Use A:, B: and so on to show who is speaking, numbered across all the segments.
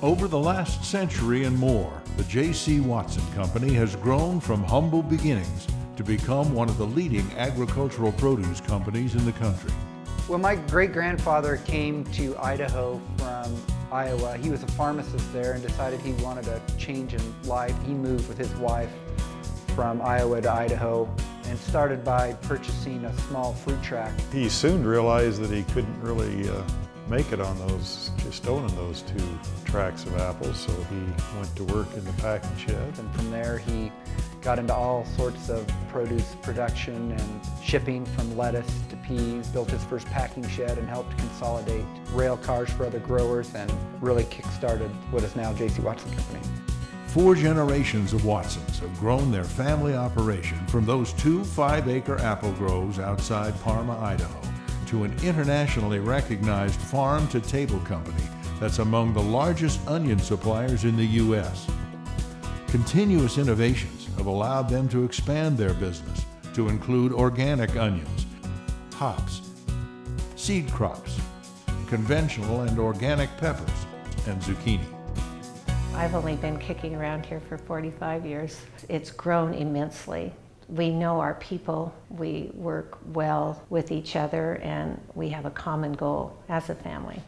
A: Over the last century and more, the J.C. Watson Company has grown from humble beginnings to become one of the leading agricultural produce companies in the country.
B: Well, my great-grandfather came to Idaho from Iowa. He was a pharmacist there and decided he wanted a change in life. He moved with his wife from Iowa to Idaho and started by purchasing a small fruit track.
C: He soon realized that he couldn't really make it on those, just owning those 2 tracts of apples, so he went to work in the packing shed.
B: And from there he got into all sorts of produce production and shipping, from lettuce to peas, built his first packing shed and helped consolidate rail cars for other growers and really kick-started what is now J.C. Watson Company.
A: 4 generations of Watsons have grown their family operation from those 2 5-acre apple groves outside Parma, Idaho, to an internationally recognized farm-to-table company that's among the largest onion suppliers in the U.S. Continuous innovations have allowed them to expand their business to include organic onions, hops, seed crops, conventional and organic peppers, and zucchini.
D: I've only been kicking around here for 45 years. It's grown immensely. We know our people, we work well with each other, and we have a common goal as a family.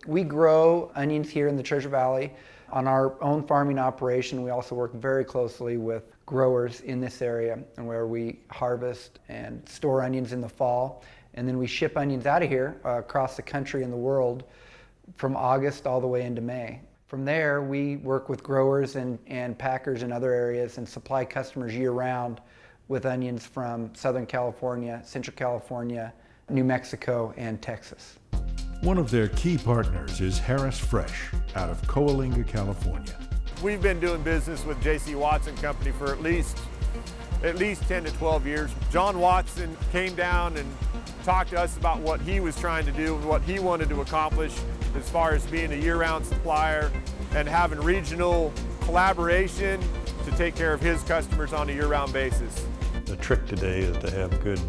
B: We grow onions here in the Treasure Valley on our own farming operation. We also work very closely with growers in this area, and where we harvest and store onions in the fall, and then we ship onions out of here across the country and the world from August all the way into May. From there, we work with growers and packers in other areas and supply customers year-round with onions from Southern California, Central California, New Mexico, and Texas.
A: One of their key partners is Harris Fresh out of Coalinga, California.
E: We've been doing business with J.C. Watson Company for at least 10 to 12 years. John Watson came down and talked to us about what he was trying to do and what he wanted to accomplish as far as being a year-round supplier and having regional collaboration to take care of his customers on a year-round basis.
C: The trick today is to have good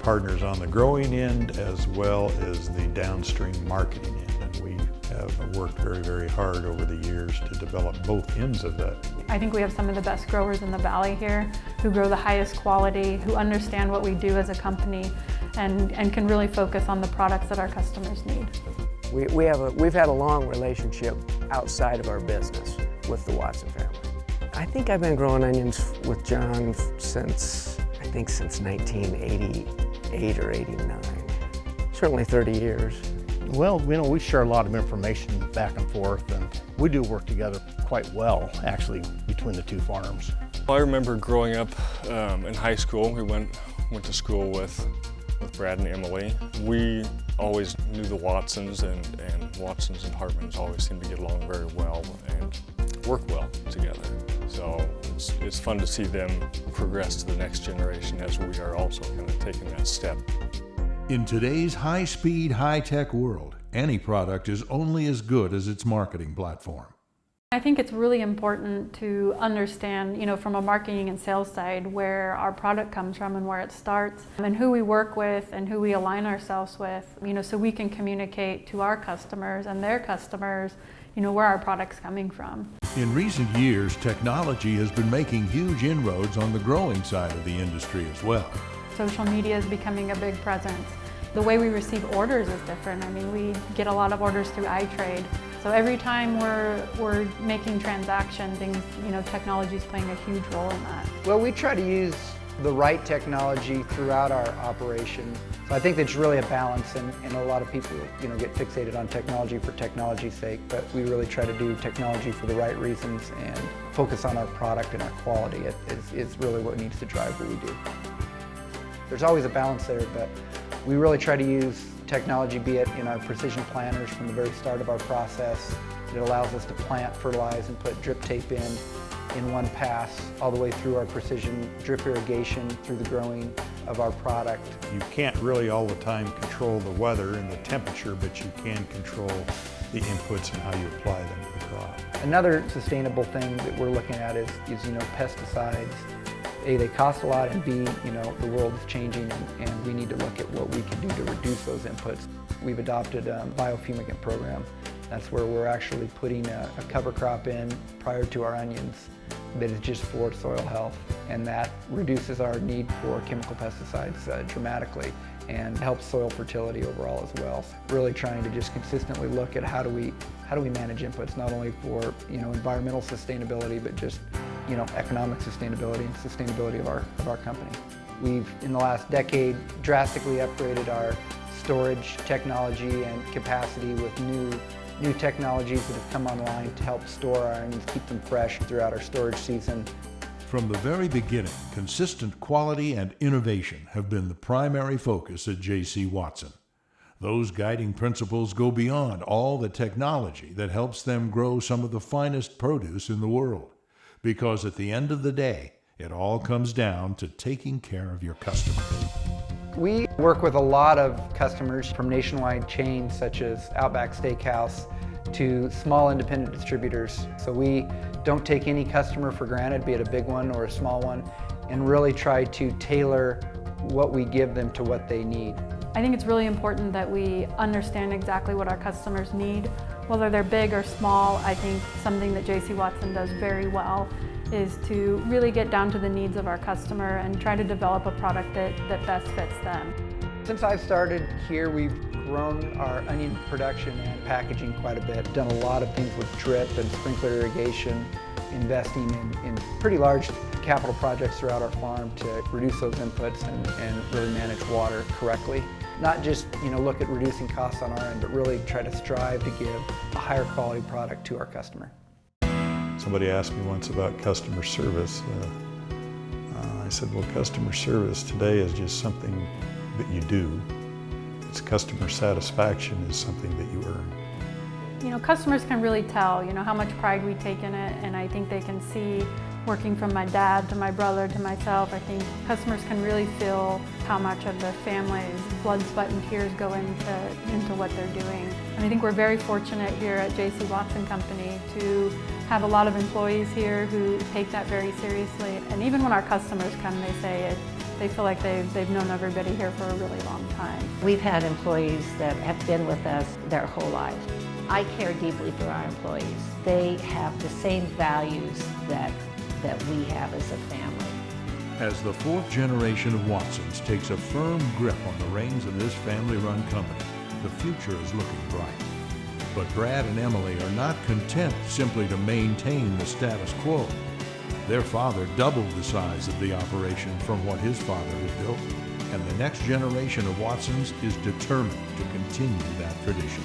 C: partners on the growing end as well as the downstream marketing end, and we have worked very, very hard over the years to develop both ends of that.
F: I think we have some of the best growers in the valley here who grow the highest quality, who understand what we do as a company, and can really focus on the products that our customers need.
G: We've had a long relationship outside of our business with the Watson family. I think I've been growing onions with John since 1988 or 89. Certainly 30 years.
H: Well, we share a lot of information back and forth, and we do work together quite well, actually, between the 2 farms.
I: I remember growing up in high school. We went to school with Brad and Emily. We always knew the Watsons, and Watsons and Hartmans always seemed to get along very well and work well together. So it's fun to see them progress to the next generation as we are also kind of taking that step.
A: In today's high-speed, high-tech world, any product is only as good as its marketing platform.
F: I think it's really important to understand, from a marketing and sales side, where our product comes from and where it starts, and who we work with and who we align ourselves with, so we can communicate to our customers and their customers, where our product's coming from.
A: In recent years, technology has been making huge inroads on the growing side of the industry as well.
F: Social media is becoming a big presence. The way we receive orders is different. We get a lot of orders through iTrade. So every time we're making transactions, technology is playing a huge role in that.
B: Well, we try to use the right technology throughout our operation. So I think it's really a balance, and a lot of people get fixated on technology for technology's sake, but we really try to do technology for the right reasons and focus on our product and our quality. It's really what needs to drive what we do. There's always a balance there, but we really try to use technology, be it in our precision planters from the very start of our process. It allows us to plant, fertilize, and put drip tape in one pass, all the way through our precision drip irrigation through the growing of our product.
C: You can't really all the time control the weather and the temperature, but you can control the inputs and how you apply them to the crop.
B: Another sustainable thing that we're looking at is pesticides. A, they cost a lot, and B, the world is changing, and we need to look at what we can do to reduce those inputs. We've adopted a biofumigant program That's where we're actually putting a cover crop in prior to our onions that is just for soil health, and that reduces our need for chemical pesticides dramatically and helps soil fertility overall as well. Really trying to just consistently look at how do we manage inputs, not only for environmental sustainability, but just economic sustainability and sustainability of our company. We've in the last decade drastically upgraded our storage technology and capacity with new technologies that have come online to help store our onions, keep them fresh throughout our storage season.
A: From the very beginning, consistent quality and innovation have been the primary focus at J.C. Watson. Those guiding principles go beyond all the technology that helps them grow some of the finest produce in the world, because at the end of the day, it all comes down to taking care of your customers.
B: We work with a lot of customers from nationwide chains such as Outback Steakhouse to small independent distributors. So we don't take any customer for granted, be it a big one or a small one, and really try to tailor what we give them to what they need.
F: I think it's really important that we understand exactly what our customers need, whether they're big or small. I think something that J.C. Watson does very well is to really get down to the needs of our customer and try to develop a product that best fits them.
B: Since I've started here, we've grown our onion production and packaging quite a bit, done a lot of things with drip and sprinkler irrigation, investing in pretty large capital projects throughout our farm to reduce those inputs and really manage water correctly. Not just look at reducing costs on our end, but really try to strive to give a higher quality product to our customer.
C: Somebody asked me once about customer service. I said, well, customer service today is just something that you do. It's customer satisfaction is something that you earn.
F: Customers can really tell, how much pride we take in it, and I think they can see, working from my dad to my brother to myself, I think customers can really feel how much of the family's blood, sweat, and tears go into what they're doing. And I think we're very fortunate here at J.C. Watson Company to have a lot of employees here who take that very seriously. And even when our customers come, they say it, they feel like they've known everybody here for a really long time.
D: We've had employees that have been with us their whole lives. I care deeply for our employees. They have the same values that we have as a family.
A: As the fourth generation of Watsons takes a firm grip on the reins of this family-run company, the future is looking bright. But Brad and Emily are not content simply to maintain the status quo. Their father doubled the size of the operation from what his father had built, and the next generation of Watsons is determined to continue that tradition.